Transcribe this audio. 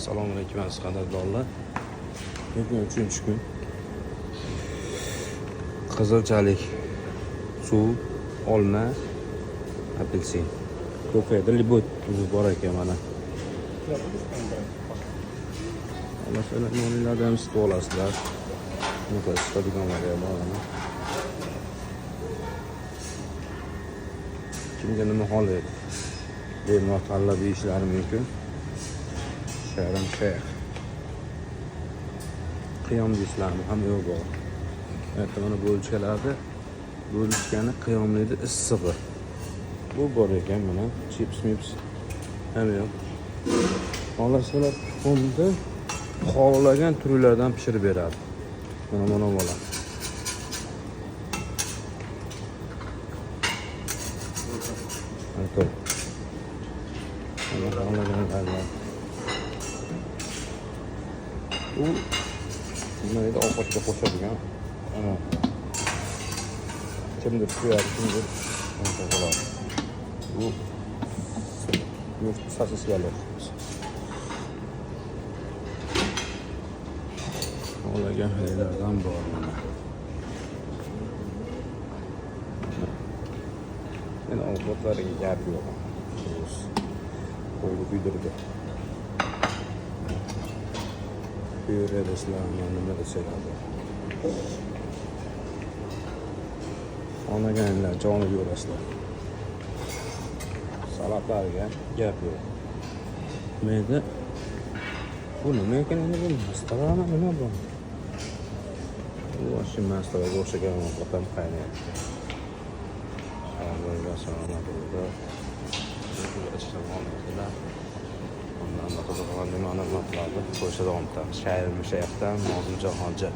Assalomu alaykum aziz qadrdonlar. Bugun 3-kun. Qizilchalik, suv, olma, apelsin. Ko'kayda libot tuzi bor ekan mana. Masalan, nonlardan isitib olasizlar. Bunaqa isitadiganlar ham bor. Kimga nima xohlaydi? Bemalol tanlab yeyishlari mumkin. Sharam shayx. Qiyom deysizlarmi? Hamma yo'q bor. Mana bo'lishkalarda bo'lishkani qiyomlaydi issig'i. Bu bor ekan mana chips hamma yo'q. Xohlasalar tuxumni xohlagan turlardan pishirib beradi. Mana bola. Mana xohlaganlar. Bu nimaga ovqatga qo'shadigan. Kimdir qo'yadi, kimdir bo'ladi. Bu sosislar. Xohlaganlardan bor mana. Yana ovqatlariga gap yo'q. Qo'yib kuydirdi. Kuydiradilar, nima desanglar. Xohlaganlar joni yo'rasizlar. Salatlarga gap yo'q. Menda bu nima ekan endi bu? Mastarami nima bu? Bu ashim mastaraga o'xshagan ovqatdan qaynayapti. Ondan da qiziqarli ma'lumotlarni qo'yishda davom etamiz. Shayxdan Nozimjon Hoji.